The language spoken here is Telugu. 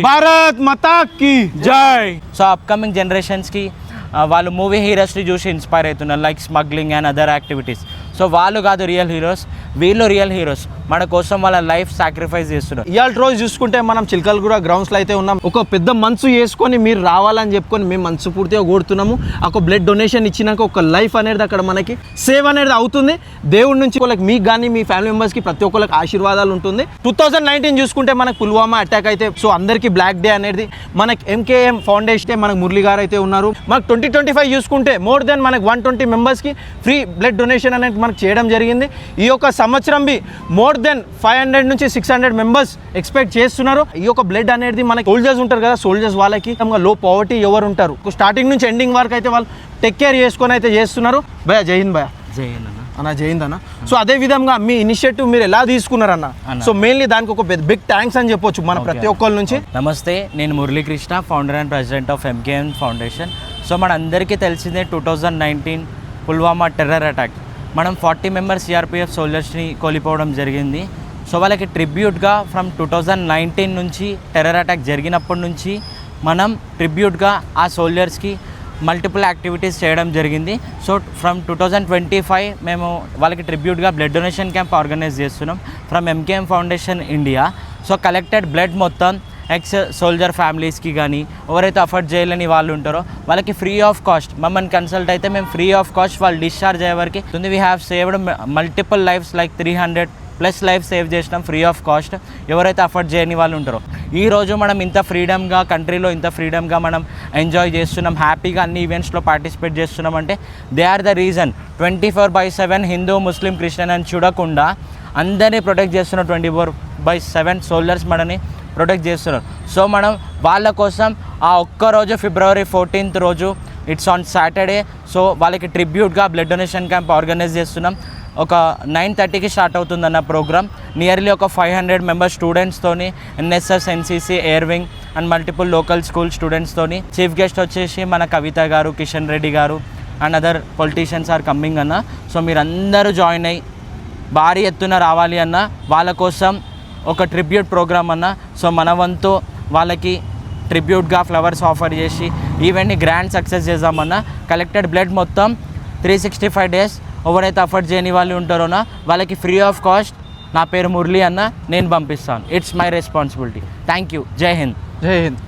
భారత్ మాతా కీ జై. సో అప్కమింగ్ జనరేషన్స్కి వాళ్ళు మూవీ హీరోస్ని చూసి ఇన్స్పైర్ అవుతున్నారు, like smuggling and other activities. So వాళ్ళు కాదు రియల్ హీరోస్, వీళ్ళు రియల్ హీరోస్. మన కోసం వాళ్ళ లైఫ్ సాక్రిఫైస్ చేస్తున్నారు. ఇవాళ రోజు చూసుకుంటే మనం చిలకలగూడ గ్రౌండ్స్లో అయితే ఉన్నాం. ఒక పెద్ద మనసు వేసుకొని మీరు రావాలని చెప్పుకొని మేము మనసు పూర్తిగా కోరుతున్నాము. ఒక బ్లడ్ డొనేషన్ ఇచ్చినాక ఒక లైఫ్ అనేది అక్కడ మనకి సేవ్ అనేది అవుతుంది. దేవుడి నుంచి వాళ్ళకి మీకు కానీ మీ ఫ్యామిలీ మెంబర్స్కి ప్రతి ఒక్కరికి ఆశీర్వాదాలు ఉంటుంది. 2019 చూసుకుంటే మనకు పుల్వామా అటాక్ అయితే సో అందరికీ బ్లాక్ డే అనేది మనకి MKM ఫౌండేషన్ మనకు మురళి గారు అయితే ఉన్నారు. మనకు 2025 చూసుకుంటే మోర్ దెన్ మనకు 120 మెంబర్స్కి ఫ్రీ బ్లడ్ డొనేషన్ అనేది మనకు చేయడం జరిగింది. ఈ యొక్క సంవత్సరం మోర్ దెన్ 500 నుంచి 600 మెంబర్స్ ఎక్స్పెక్ట్ చేస్తున్నారు. ఈ యొక్క బ్లడ్ అనేది మనకి సోల్జర్స్ ఉంటారు కదా, సోల్జర్స్ వాళ్ళకి లో పవర్టీ ఎవరు ఉంటారు స్టార్టింగ్ నుంచి ఎండింగ్ వరకు అయితే వాళ్ళు టేక్ కేర్ చేసుకొని అయితే చేస్తున్నారు. భయ జై హింద్. భయ జై హింద్ అన్న. జై హింద్ అన్న. సో అదే విధంగా మీ ఇనిషియేటివ్ మీరు ఎలా తీసుకున్నారన్న? సో మెయిన్లీ దానికి ఒక బిగ్ థ్యాంక్స్ అని చెప్పొచ్చు మన ప్రతి ఒక్కరి నుంచి. నమస్తే, నేను Muralikrishna, founder and president of MKM foundation. So మన అందరికీ తెలిసిందే 2019 పుల్వామా టెర్రర్ అటాక్. మనం 40 మెంబర్స్ CRPF సోల్జర్స్ని కోల్పోవడం జరిగింది. సో వాళ్ళకి ట్రిబ్యూట్గా ఫ్రమ్ 2019 నుంచి టెర్రర్ అటాక్ జరిగినప్పటి నుంచి మనం ట్రిబ్యూట్గా ఆ సోల్జర్స్కి మల్టిపుల్ యాక్టివిటీస్ చేయడం జరిగింది. సో ఫ్రమ్ 2025 మేము వాళ్ళకి ట్రిబ్యూట్గా బ్లడ్ డొనేషన్ క్యాంప్ ఆర్గనైజ్ చేస్తున్నాం from MKM foundation India. So collected blood మొత్తం ఎక్స్ సోల్జర్ ఫ్యామిలీస్కి కానీ ఎవరైతే అఫోర్డ్ చేయలేని వాళ్ళు ఉంటారో వాళ్ళకి ఫ్రీ ఆఫ్ కాస్ట్ మమ్మల్ని కన్సల్ట్ అయితే మేము ఫ్రీ ఆఫ్ కాస్ట్ వాళ్ళు డిశ్చార్జ్ అయ్యే వరకు we have saved multiple lives like 300+ life save చేసినాం ఫ్రీ ఆఫ్ కాస్ట్ ఎవరైతే అఫోర్డ్ చేయని వాళ్ళు ఉంటారో. ఈరోజు మనం ఇంత ఫ్రీడమ్గా కంట్రీలో ఇంత ఫ్రీడమ్గా మనం ఎంజాయ్ చేస్తున్నాం, హ్యాపీగా అన్ని ఈవెంట్స్లో పార్టిసిపేట్ చేస్తున్నాం అంటే they are the reason. 24/7 Hindu Muslim Christian అని చూడకుండా అందరినీ ప్రొటెక్ట్ చేస్తున్న 24/7 సోల్జర్స్ మనని ప్రొటెక్ట్ చేస్తున్నారు. సో మనం వాళ్ళ కోసం ఆ ఒక్కరోజు February 14th రోజు ఇట్స్ ఆన్ సాటర్డే. సో వాళ్ళకి ట్రిబ్యూట్గా బ్లడ్ డొనేషన్ క్యాంప్ ఆర్గనైజ్ చేస్తున్నాం. ఒక 9:30కి స్టార్ట్ అవుతుందన్న ప్రోగ్రామ్. నియర్లీ ఒక 500 మెంబర్స్ స్టూడెంట్స్తోని NSS, NCC, air wing and multiple local school స్టూడెంట్స్తోని. చీఫ్ గెస్ట్ వచ్చేసి మన Kavitha garu, Kishan Reddy garu and other politicians are coming అన్న. సో మీరందరూ జాయిన్ అయ్యి భారీ ఎత్తున రావాలి అన్న. వాళ్ళ కోసం ఒక ట్రిబ్యూట్ ప్రోగ్రామ్ అన్న. సో మన వంతు వాళ్ళకి ట్రిబ్యూట్గా ఫ్లవర్స్ ఆఫర్ చేసి ఈవెంట్ని గ్రాండ్ సక్సెస్ చేద్దామన్నా. కలెక్టెడ్ బ్లడ్ మొత్తం 365 days ఎవరైతే అఫోర్డ్ చేయని వాళ్ళు ఉంటారోనా వాళ్ళకి ఫ్రీ ఆఫ్ కాస్ట్ నా పేరు మురళి అన్న నేను పంపిస్తాను. It's my responsibility. Thank you. జై హింద్. జై హింద్.